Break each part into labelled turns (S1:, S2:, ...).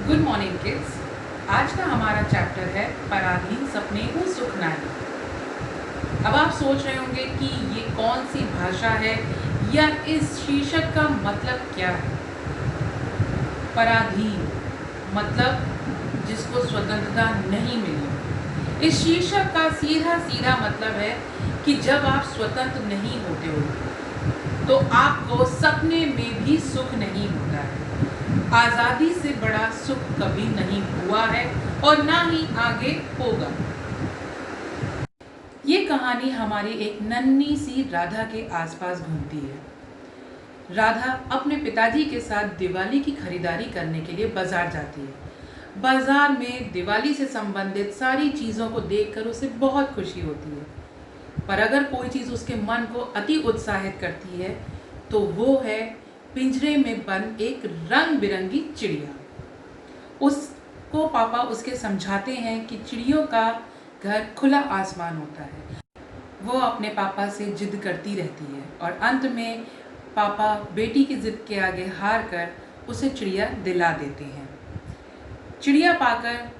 S1: Good morning kids. आज का हमारा चैप्टर है पराधीन सपने को सुख नारी। अब आप सोच रहे होंगे कि ये कौन सी भाषा है या इस शीर्षक का मतलब क्या है। पराधीन मतलब जिसको स्वतंत्रता नहीं मिली। इस शीर्षक का सीधा सीधा मतलब है कि जब आप स्वतंत्र नहीं होते हो तो आपको सपने में भी सुख नहीं होता है। आज़ादी से बड़ा सुख कभी नहीं हुआ है और ना ही आगे होगा। ये कहानी हमारी एक नन्ही सी राधा के आसपास घूमती है। राधा अपने पिताजी के साथ दिवाली की खरीदारी करने के लिए बाजार जाती है। बाजार में दिवाली से संबंधित सारी चीज़ों को देखकर उसे बहुत खुशी होती है, पर अगर कोई चीज़ उसके मन को अति उत्साहित करती है तो वो है पिंजरे में बंद एक रंग बिरंगी चिड़िया। उसको पापा उसके समझाते हैं कि चिड़ियों का घर खुला आसमान होता है। वो अपने पापा से जिद करती रहती है और अंत में पापा बेटी की जिद के आगे हार कर उसे चिड़िया दिला देते हैं। चिड़िया पाकर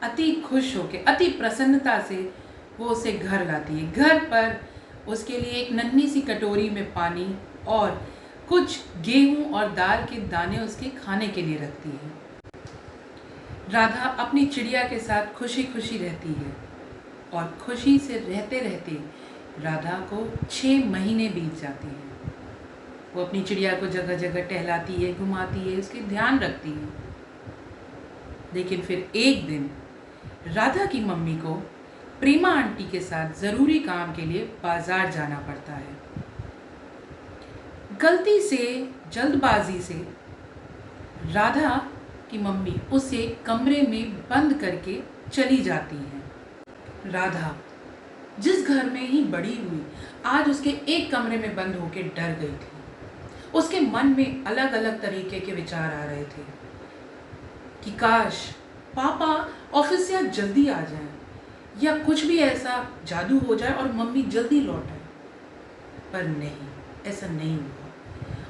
S1: अति खुश होकर अति प्रसन्नता से वो उसे घर लाती है। घर पर उसके लिए एक नन्ही सी कटोरी में पानी और कुछ गेहूं और दाल के दाने उसके खाने के लिए रखती है। राधा अपनी चिड़िया के साथ खुशी खुशी रहती है और खुशी से रहते रहते राधा को 6 महीने बीत जाते हैं। वो अपनी चिड़िया को जगह जगह टहलाती है, घुमाती है, उसकी ध्यान रखती है। लेकिन फिर एक दिन राधा की मम्मी को प्रेमा आंटी के साथ ज़रूरी काम के लिए बाजार जाना पड़ता है। गलती से, जल्दबाजी से राधा की मम्मी उसे कमरे में बंद करके चली जाती है। राधा जिस घर में ही बड़ी हुई, आज उसके एक कमरे में बंद होकर डर गई थी। उसके मन में अलग अलग तरीके के विचार आ रहे थे कि काश पापा ऑफिस से आज जल्दी आ जाएं, या कुछ भी ऐसा जादू हो जाए और मम्मी जल्दी लौट आए। पर नहीं, ऐसा नहीं हुआ।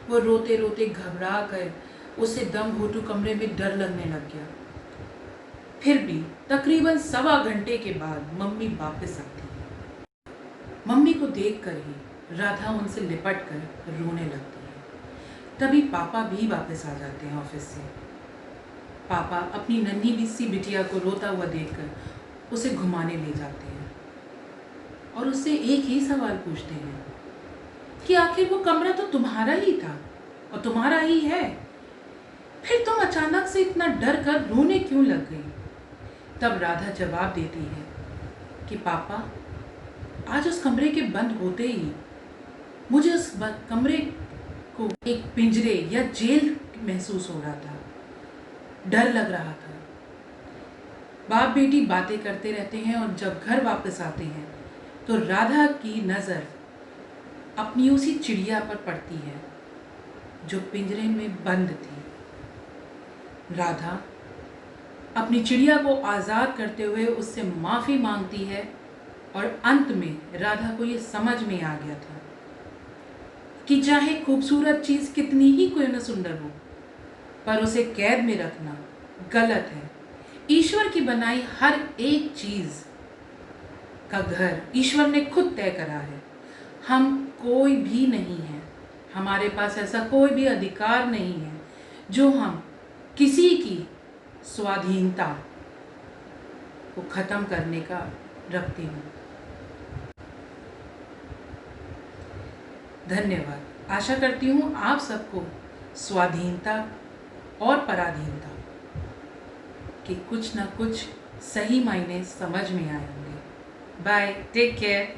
S1: वो रोते रोते घबरा कर उसे दम घोटू कमरे में डर लगने लग गया। फिर भी तकरीबन 1.25 घंटे के बाद मम्मी वापस आती है। मम्मी को देखकर ही राधा उनसे लिपट कर रोने लगती है। तभी पापा भी वापस आ जाते हैं ऑफिस से। पापा अपनी नन्ही सी बिटिया को रोता हुआ देखकर उसे घुमाने ले जाते हैं और उससे एक ही सवाल पूछते हैं कि आखिर वो कमरा तो तुम्हारा ही था और तुम्हारा ही है, फिर तुम अचानक से इतना डर कर रोने क्यों लग गई। तब राधा जवाब देती है कि पापा, आज उस कमरे के बंद होते ही मुझे उस कमरे को एक पिंजरे या जेल महसूस हो रहा था, डर लग रहा था। बाप बेटी बातें करते रहते हैं और जब घर वापस आते हैं तो राधा की नज़र अपनी उसी चिड़िया पर पड़ती है जो पिंजरे में बंद थी। राधा अपनी चिड़िया को आज़ाद करते हुए उससे माफ़ी मांगती है और अंत में राधा को ये समझ में आ गया था कि चाहे खूबसूरत चीज़ कितनी ही कोई न सुंदर हो, पर उसे कैद में रखना गलत है। ईश्वर की बनाई हर एक चीज़ का घर ईश्वर ने खुद तय करा है। हम कोई भी नहीं है, हमारे पास ऐसा कोई भी अधिकार नहीं है जो हम किसी की स्वाधीनता को ख़त्म करने का रखते हों। धन्यवाद। आशा करती हूँ आप सबको स्वाधीनता और पराधीनता के कुछ ना कुछ सही मायने समझ में आए होंगे। Bye, take care.